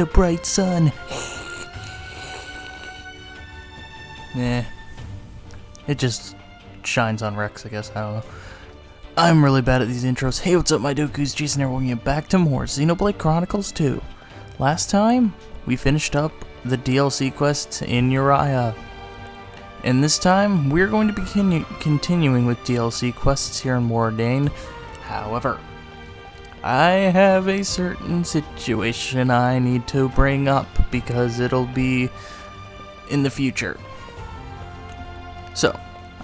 the bright sun. Nah. It just shines on Rex, I guess. I don't know. I'm really bad at these intros. Hey, what's up, my Doku's? Jason here, welcoming you back to more Xenoblade Chronicles 2. Last time, we finished up the DLC quests in Uriah. And this time, we're going to be continuing with DLC quests here in Mor Ardain. However, I have a certain situation I need to bring up because it'll be in the future. So,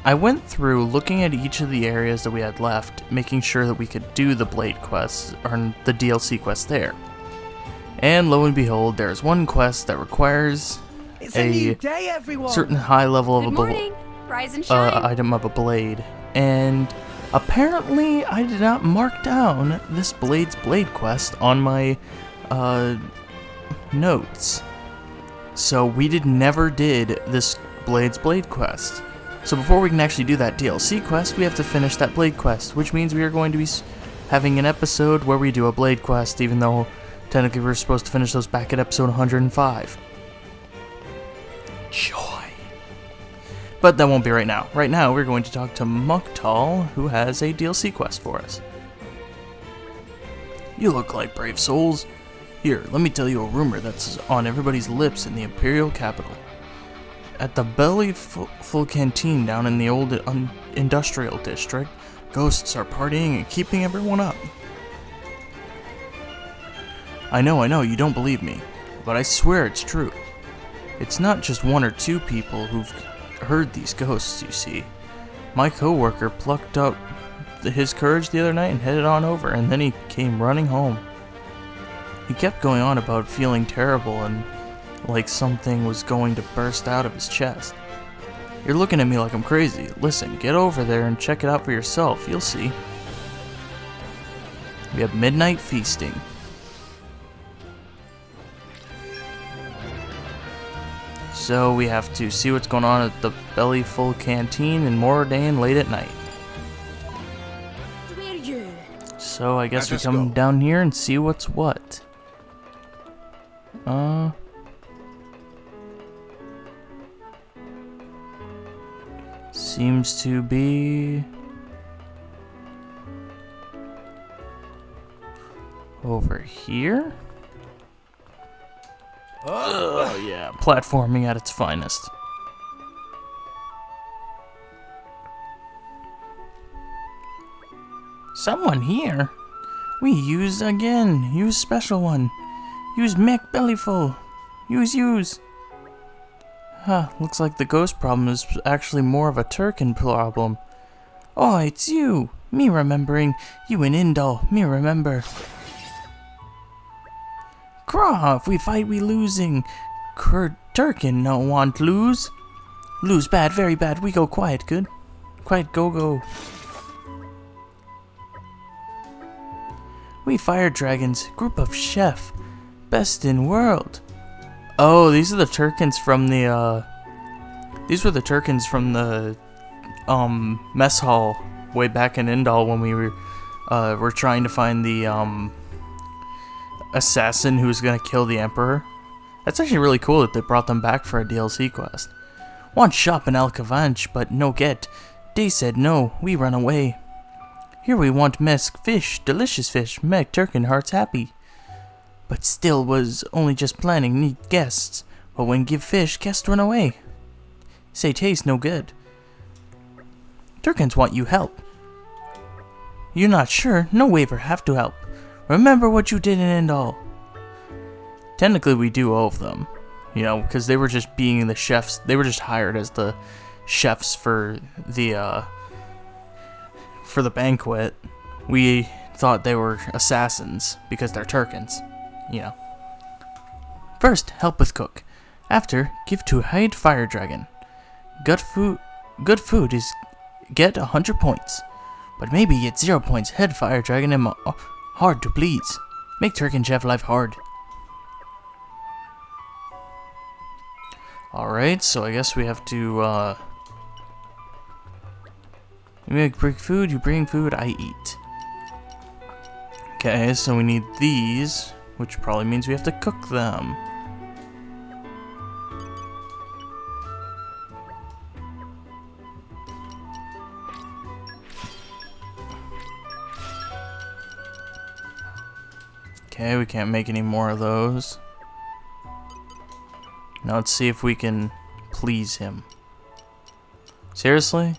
I went through looking at each of the areas that we had left, making sure that we could do the Blade quests, or the DLC quests there. And lo and behold, there's one quest that requires a certain high level of item of a blade. And apparently, I did not mark down this Blade's Blade quest on my notes. So we never did this Blade's Blade quest. So before we can actually do that DLC quest, we have to finish that Blade quest, which means we are going to be having an episode where we do a Blade quest, even though technically we're supposed to finish those back at episode 105. Joy. But that won't be right now. Right now, we're going to talk to Muktal, who has a DLC quest for us. You look like brave souls. Here, let me tell you a rumor that's on everybody's lips in the Imperial capital. At the belly-full canteen down in the old industrial district, ghosts are partying and keeping everyone up. I know, you don't believe me, but I swear it's true. It's not just one or two people who've heard these ghosts, you see. My co-worker plucked up his courage the other night and headed on over, and then he came running home. He kept going on about feeling terrible and like something was going to burst out of his chest. You're looking at me like I'm crazy. Listen, get over there and check it out for yourself. You'll see. We have midnight feasting. So we have to see what's going on at the belly full canteen in Mor Ardain late at night. So I guess we come down here and see what's what. Seems to be over here. Oh yeah, platforming at its finest. Someone here? We use again. Use special one. Use mech bellyful. Use. Huh, looks like the ghost problem is actually more of a Turkin problem. Oh, it's you! Me remembering. You and Indal. Me remember. Craw, if we fight, we losing. Turkin no want lose. Lose bad, very bad. We go quiet, good. Quiet, go. We fire dragons. Group of chef. Best in world. Oh, these are the Turkins from the, these were the Turkins from the, mess hall way back in Indal when we were trying to find the, assassin who's gonna kill the Emperor. That's actually really cool that they brought them back for a DLC quest. Want shop in Alcavanch, but no get. They said no, we run away. Here we want mesk fish, delicious fish, make Turkin hearts happy. But still was only just planning, need guests. But when give fish, guests run away. Say taste no good. Turkins want you help. You're not sure? No waiver, have to help. Remember what you did in Indal. Technically we do owe them. You know, because they were just being the chefs. They were just hired as the chefs for the banquet. We thought they were assassins because they're Turkins. You know. First, help with cook. After, give to hide fire dragon. Good food is get 100 points. But maybe get 0 points. Head fire dragon and hard to please. Make Turkin chef life hard. Alright, so I guess we have to, you bring food, you bring food, I eat. Okay, so we need these. which probably means we have to cook them. Okay, we can't make any more of those. Now let's see if we can please him. Seriously?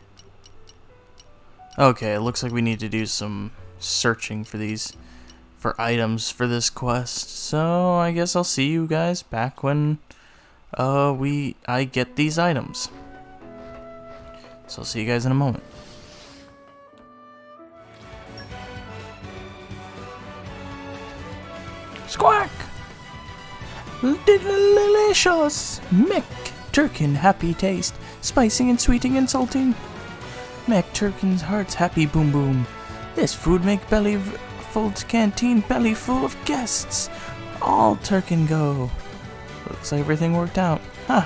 Okay, it looks like we need to do some searching for items for this quest. So I guess I'll see you guys back when I get these items. So I'll see you guys in a moment. Squawk! Delicious! Mick Turkin, happy taste, spicing and sweeting and salting. Mac Turkin's heart's happy boom boom. This food make belly full canteen belly full of guests. All Turkin go. Looks like everything worked out.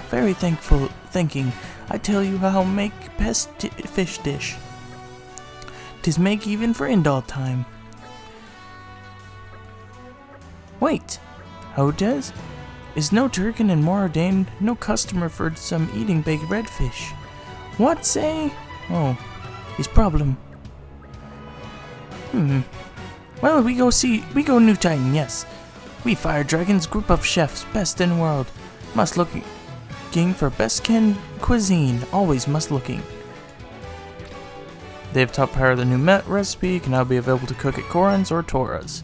Very thankful thinking. I tell you how make best fish dish. 'Tis make even for indall time. Wait, how does? Is no Turkin and Mor Ardain no customer for some eating baked redfish? What say? Oh, his problem. Well, we go New Titan, yes. We Fire Dragons group of chefs, best in the world. Must looking for best cuisine, always must looking. They have top power the new Met recipe, can now be available to cook at Koran's or Tora's.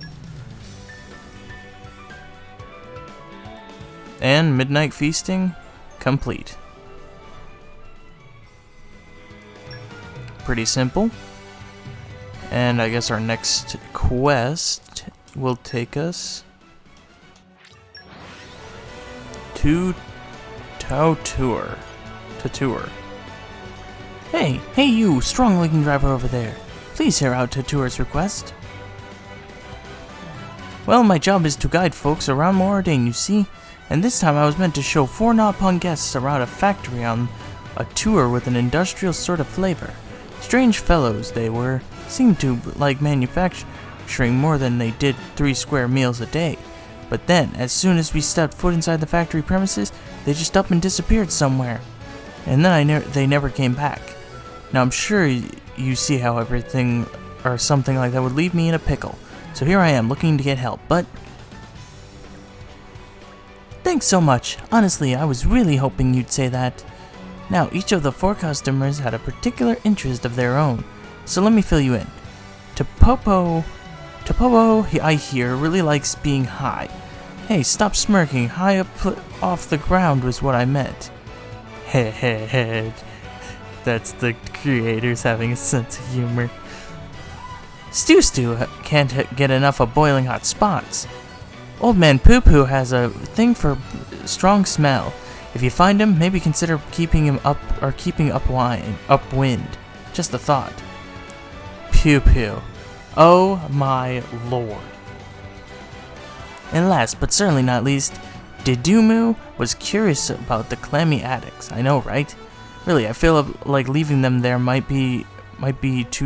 And midnight feasting complete. Pretty simple. And I guess our next quest will take us to Tour. Hey you, strong-looking driver over there. Please hear out Tour's request. Well, my job is to guide folks around Mor Ardain, you see. And this time I was meant to show 4 Nopon guests around a factory on a tour with an industrial sort of flavor. Strange fellows they were, seemed to like manufacturing more than they did 3 square meals a day. But then, as soon as we stepped foot inside the factory premises, they just up and disappeared somewhere. And then they never came back. Now I'm sure you see how everything or something like that would leave me in a pickle. So here I am, looking to get help, but... Thanks so much. Honestly, I was really hoping you'd say that. Now, each of the 4 customers had a particular interest of their own, so let me fill you in. Topopo, I hear, really likes being high. Hey, stop smirking. High up off the ground was what I meant. Heh. That's the creators having a sense of humor. Stu can't get enough of boiling hot spots. Old man Poo Poo has a thing for strong smell. If you find him, maybe consider keeping him up or keeping upwind. Just a thought. Poo Poo. Oh my lord. And last but certainly not least, Didumu was curious about the clammy addicts. I know, right? Really, I feel like leaving them there might be to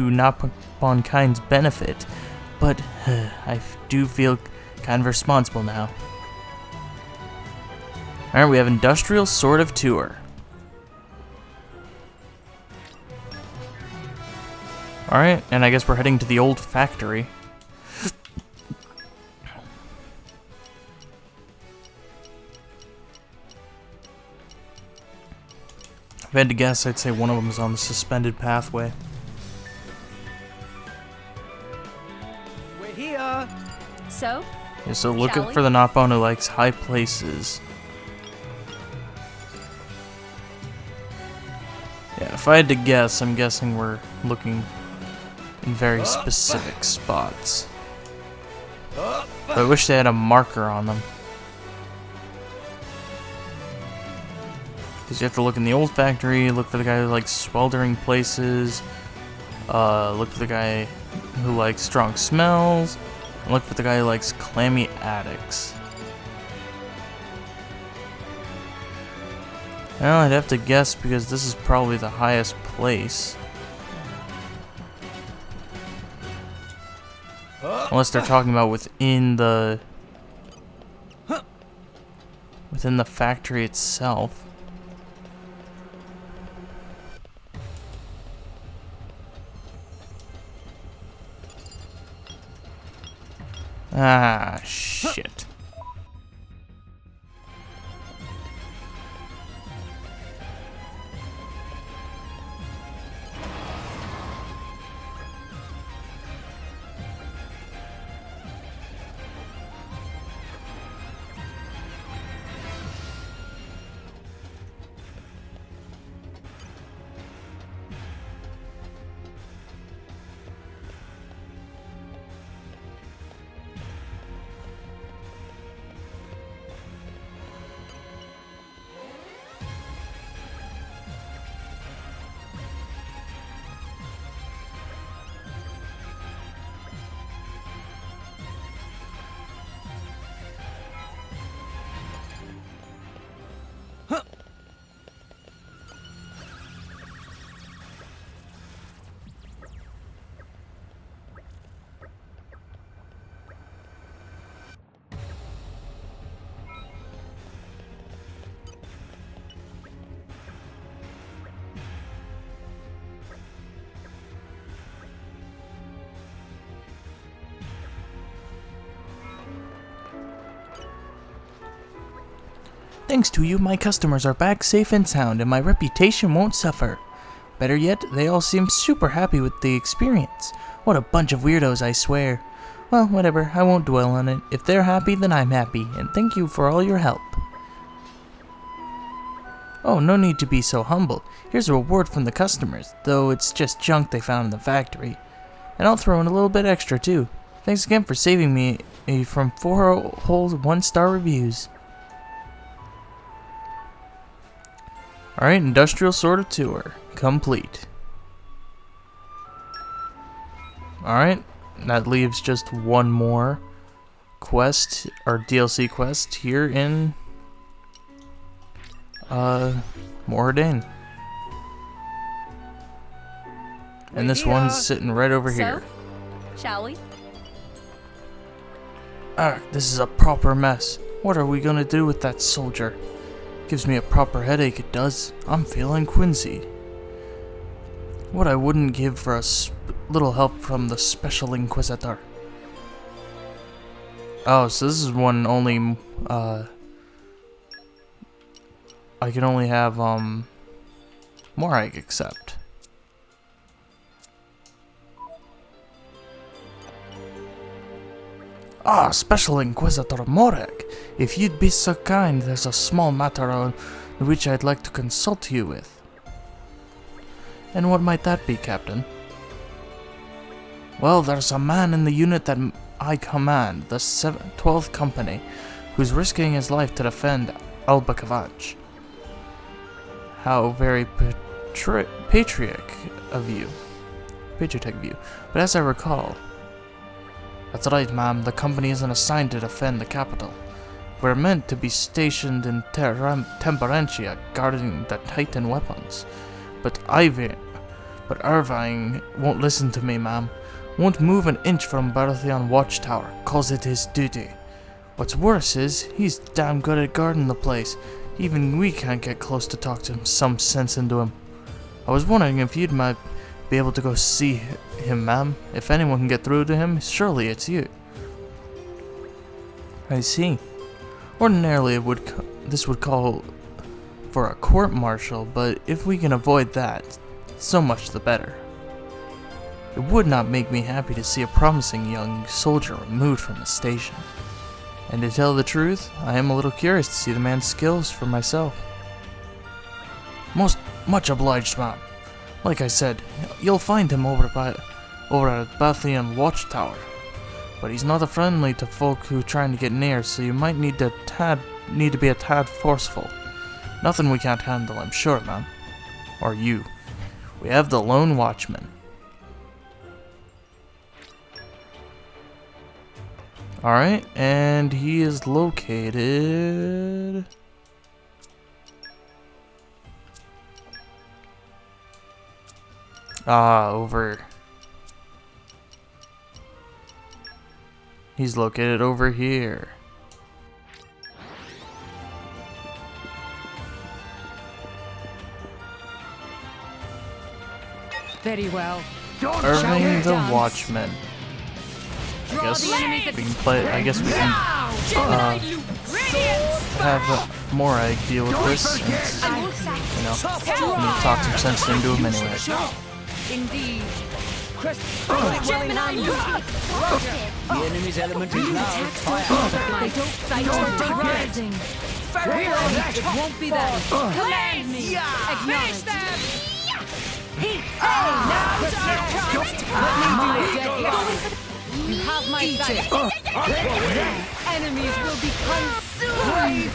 Nopon Kind's benefit, but I do feel kind of responsible now. Alright, we have industrial sort of tour. Alright, and I guess we're heading to the old factory. If I had to guess, I'd say one of them is on the suspended pathway. We're here! So? Yeah, so looking for the Nopon who likes high places. Yeah, if I had to guess, I'm guessing we're looking in very specific spots. But I wish they had a marker on them. Because you have to look in the old factory, look for the guy who likes sweltering places, look for the guy who likes strong smells, and look for the guy who likes clammy attics. Well, I'd have to guess because this is probably the highest place. Unless they're talking about within the within the factory itself. Ah, shit. Thanks to you, my customers are back safe and sound, and my reputation won't suffer. Better yet, they all seem super happy with the experience. What a bunch of weirdos, I swear. Well, whatever, I won't dwell on it. If they're happy, then I'm happy, and thank you for all your help. Oh, no need to be so humble. Here's a reward from the customers, though it's just junk they found in the factory. And I'll throw in a little bit extra, too. Thanks again for saving me from 4 whole 1-star reviews. Alright, Industrial Sorter Tour. Complete. Alright, that leaves just one more quest, or DLC quest, here in Mor Ardain. And this one's sitting right over here. Shall we? Ah, this is a proper mess. What are we gonna do with that soldier? Gives me a proper headache, it does. I'm feeling quincy. What I wouldn't give for a little help from the Special Inquisitor. Oh, so this is one only, I can only have, Morag accept. Ah, Special Inquisitor Morag, if you'd be so kind, there's a small matter on which I'd like to consult you with. And what might that be, Captain? Well, there's a man in the unit that I command, the 12th Company, who's risking his life to defend Albacavach. How very patriotic of you. But as I recall, that's right, ma'am. The company isn't assigned to defend the capital. We're meant to be stationed in Temperantia, guarding the Titan weapons. But Irvine won't listen to me, ma'am. Won't move an inch from Baratheon Watchtower. Calls it his duty. What's worse is, he's damn good at guarding the place. Even we can't get close to talk to him some sense into him. I was wondering if you'd might be able to go see him, ma'am. If anyone can get through to him, surely it's you. I see. Ordinarily, this would call for a court-martial, but if we can avoid that, so much the better. It would not make me happy to see a promising young soldier removed from the station. And to tell the truth, I am a little curious to see the man's skills for myself. Much obliged, ma'am. Like I said, you'll find him over at Baratheon Watchtower. But he's not friendly to folk who are trying to get near, so you might need to be a tad forceful. Nothing we can't handle, I'm sure, ma'am. Or you. We have the lone Watchman. Alright, and he is located... over... He's located over here. Very well. Irving the Watchman. I guess we can play. I guess we can have Mor Ardain deal with this. Since, you know, I'm gonna talk some sense into him anyway. Indeed. The enemy's element is now fire. They don't fight rising. It won't be that. Command me. Acknowledge them. You have my sight. Enemies will be consumed.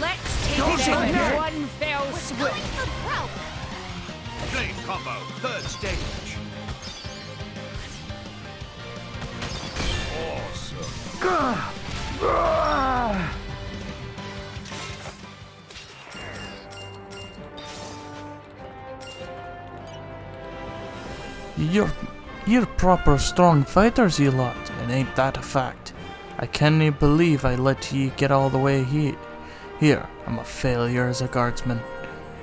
Let's take them in one fell swoop. Blade combo, third stage. You're proper strong fighters, you lot, and ain't that a fact? I can't believe I let ye get all the way here. I'm a failure as a guardsman.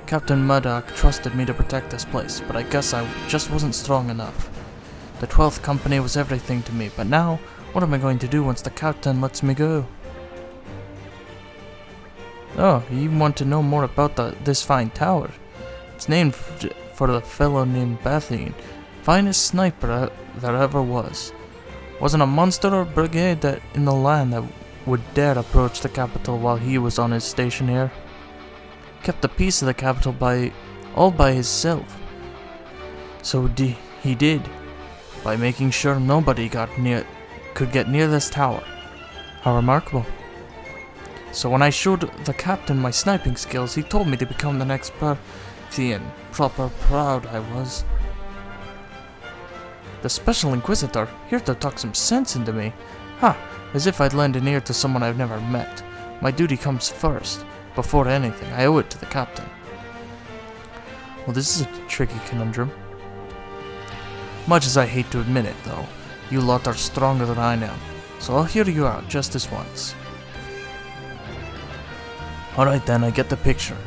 Captain Murdoch trusted me to protect this place, but I guess I just wasn't strong enough. The 12th Company was everything to me, but now, what am I going to do once the captain lets me go? Oh, you want to know more about this fine tower? It's named for the fellow named Bathian, finest sniper that ever was. Wasn't a monster or brigade that in the land that would dare approach the capital while he was on his station here. Kept the peace of the capital all by himself. So he did, by making sure nobody could get near this tower. How remarkable. So when I showed the captain my sniping skills, he told me to become the next Parthian. Proper proud I was. The Special Inquisitor, here to talk some sense into me. Ha! As if I'd lend an ear to someone I've never met. My duty comes first. Before anything, I owe it to the captain. Well, this is a tricky conundrum. Much as I hate to admit it, though, you lot are stronger than I am, so I'll hear you out just this once. Alright then, I get the picture.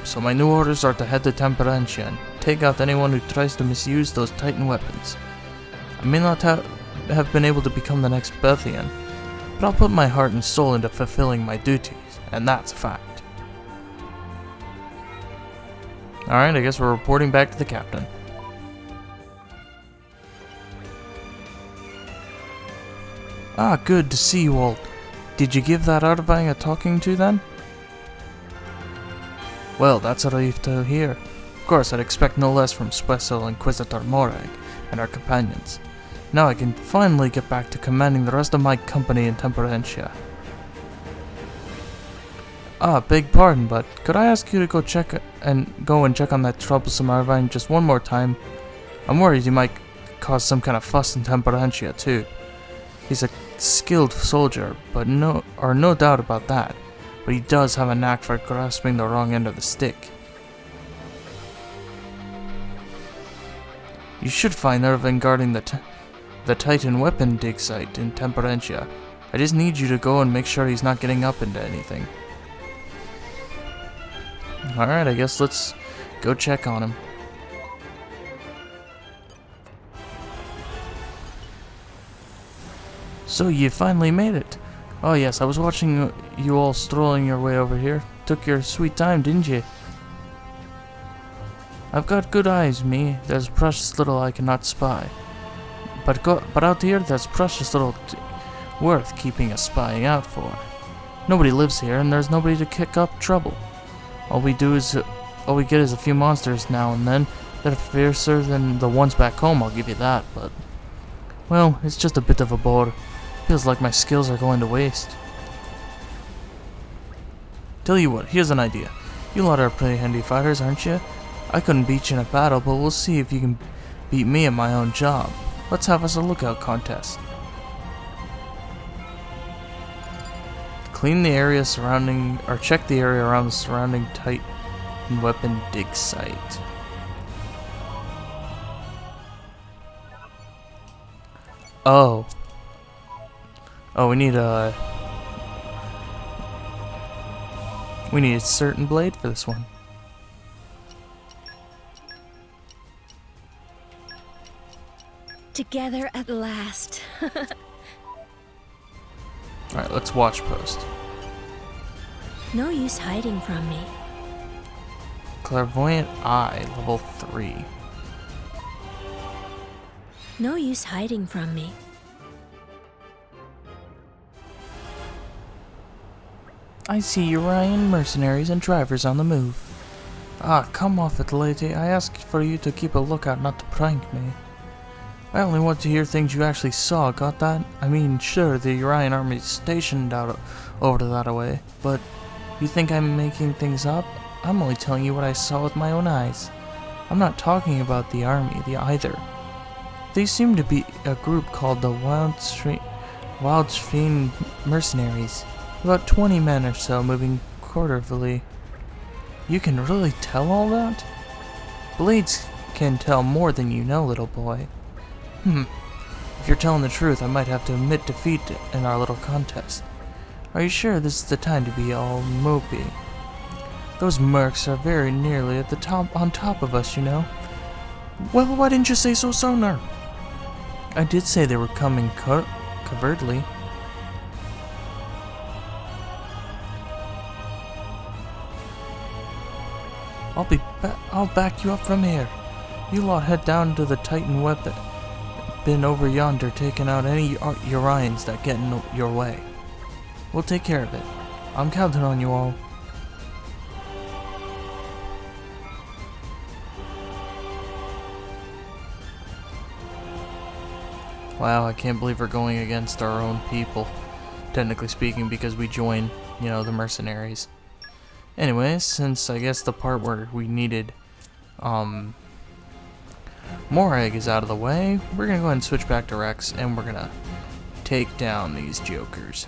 So my new orders are to head to Temperantia and take out anyone who tries to misuse those Titan weapons. I may not have been able to become the next Parthian, but I'll put my heart and soul into fulfilling my duties, and that's a fact. Alright, I guess we're reporting back to the captain. Ah, good to see you all. Did you give that Ardain a talking to then? Well, that's a relief to hear. Of course, I'd expect no less from Special Inquisitor Mor Ardain and our companions. Now I can finally get back to commanding the rest of my company in Temperantia. Ah, beg pardon, but could I ask you to go and check on that troublesome Ardain just one more time? I'm worried he might cause some kind of fuss in Temperantia too. He's a skilled soldier, but no doubt about that. But he does have a knack for grasping the wrong end of the stick. You should find Irving guarding the Titan weapon dig site in Temperantia. I just need you to go and make sure he's not getting up into anything. Alright, I guess let's go check on him. So you finally made it. Oh yes, I was watching you all strolling your way over here. Took your sweet time, didn't you? I've got good eyes, me. There's precious little I cannot spy. But out here, there's precious little worth keeping a spying out for. Nobody lives here, and there's nobody to kick up trouble. All we get is a few monsters now and then that are fiercer than the ones back home. I'll give you that, but well, it's just a bit of a bore. Feels like my skills are going to waste. Tell you what, here's an idea. You lot are pretty handy fighters, aren't you? I couldn't beat you in a battle, but we'll see if you can beat me at my own job. Let's have us a lookout contest. Check the area around the surrounding Titan weapon dig site. Oh, we need a certain blade for this one. Together at last. Alright, let's watch post. No use hiding from me. Clairvoyant Eye, level 3. No use hiding from me. I see Urian mercenaries and drivers on the move. Ah, come off it, lady. I asked for you to keep a lookout, not to prank me. I only want to hear things you actually saw, got that? I mean, sure, the Urian army is stationed out over that way, but you think I'm making things up? I'm only telling you what I saw with my own eyes. I'm not talking about the army, either. They seem to be a group called the Watchman mercenaries. About 20 men or so moving quarterly. You can really tell all that? Blades can tell more than you know, little boy. If you're telling the truth, I might have to admit defeat in our little contest. Are you sure this is the time to be all mopey? Those mercs are very nearly at the top, on top of us, you know. Well, why didn't you say so sooner? I did say they were coming covertly. I'll back you up from here. You lot head down to the Titan weapon bin over yonder, taking out any Urians that get in your way. We'll take care of it. I'm counting on you all. Wow, I can't believe we're going against our own people, technically speaking, because we joined, you know, the mercenaries. Anyways, since I guess the part where we needed more egg is out of the way, we're gonna go ahead and switch back to Rex, and we're gonna take down these jokers.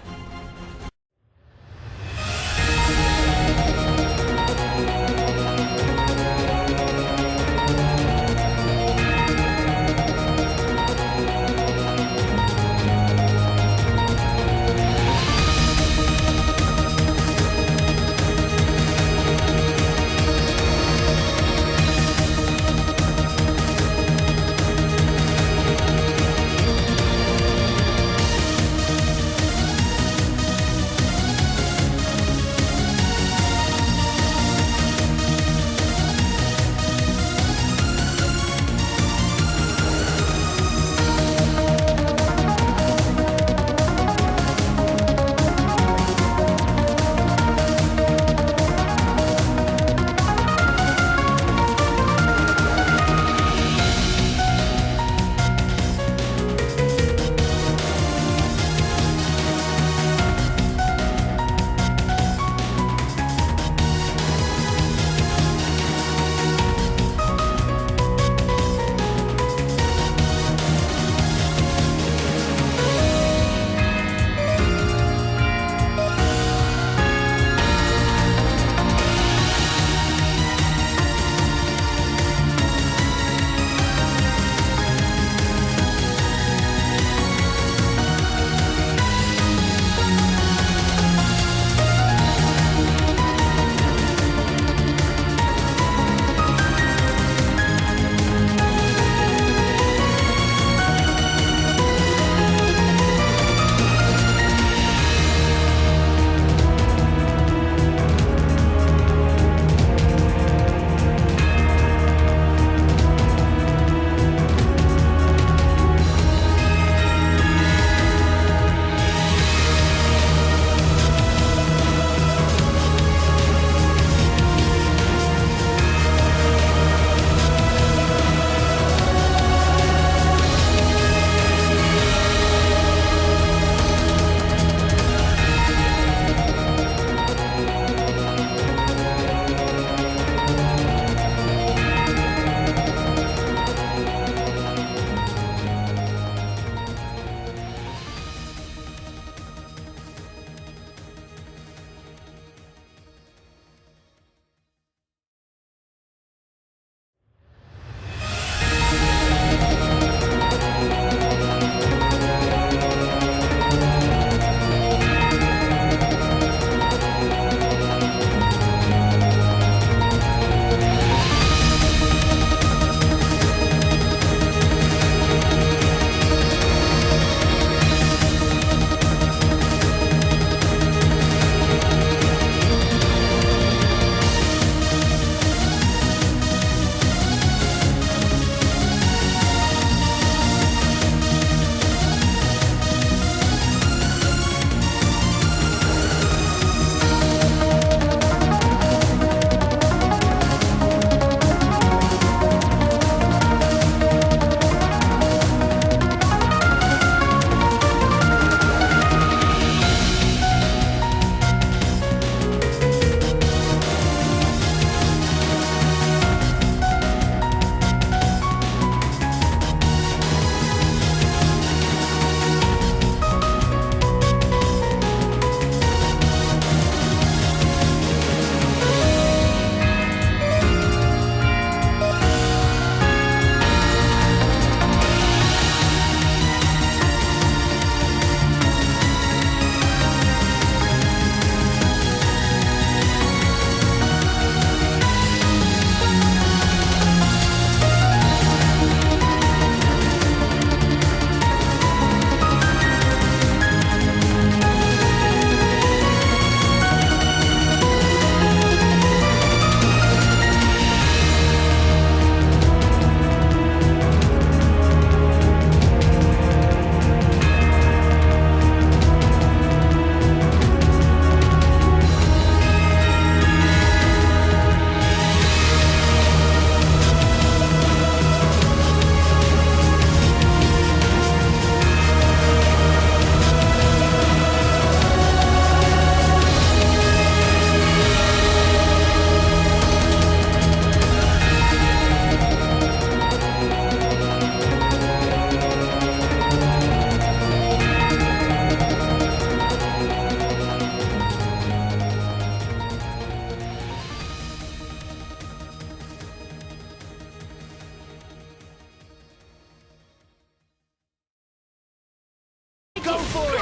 Go for it!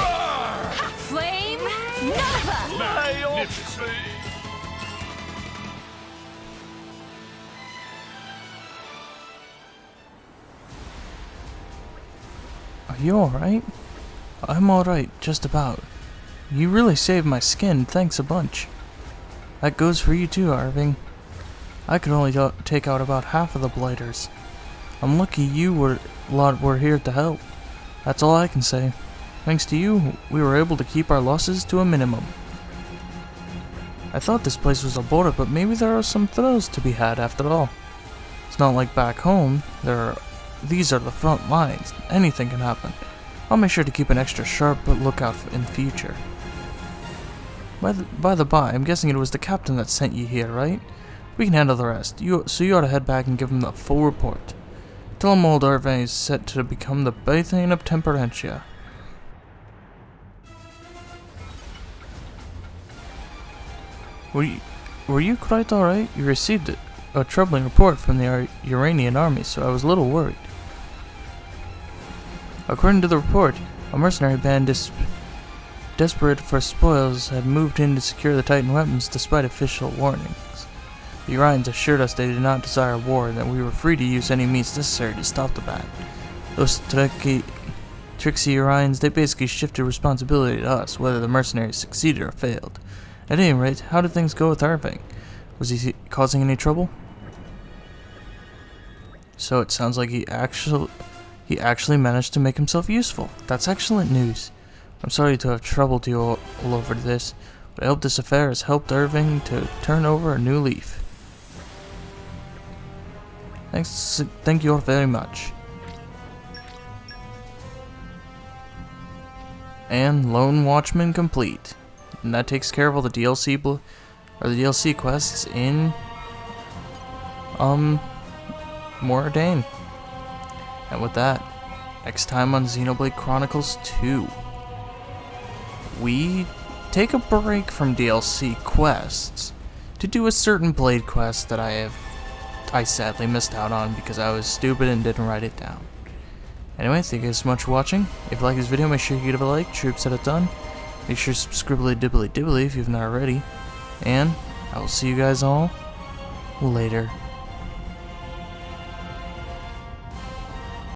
Flame Nova! Magnificent! Are you alright? I'm alright, just about. You really saved my skin, thanks a bunch. That goes for you too, Arving. I could only take out about half of the blighters. I'm lucky you lot were here to help. That's all I can say. Thanks to you, we were able to keep our losses to a minimum. I thought this place was aborted, but maybe there are some thrills to be had after all. It's not like back home. These are the front lines. Anything can happen. I'll make sure to keep an extra sharp lookout in the future. By the by, I'm guessing it was the captain that sent you here, right? We can handle the rest. So you ought to head back and give him the full report. Tell him old Ardain is set to become the Bethane of Temperantia. Were you quite alright? You received a troubling report from the Uranian army, so I was a little worried. According to the report, a mercenary band desperate for spoils had moved in to secure the Titan weapons despite official warnings. The Urians assured us they did not desire war and that we were free to use any means necessary to stop the band. Those tricksy Urians, they basically shifted responsibility to us, whether the mercenaries succeeded or failed. At any rate, how did things go with Arving? Was he causing any trouble? So it sounds like he actually managed to make himself useful. That's excellent news. I'm sorry to have troubled you all over this, but I hope this affair has helped Arving to turn over a new leaf. Thank you all very much. And Lone Watchman complete. And that takes care of all the DLC quests in Mor Ardain. And with that, next time on Xenoblade Chronicles 2, we take a break from DLC quests to do a certain Blade quest that I sadly missed out on because I was stupid and didn't write it down. Anyway, thank you guys so much for watching. If you like this video, make sure you give it a like. Troops said it done. Make sure to subscribe dibbly dibbly if you've not already. And I will see you guys all later.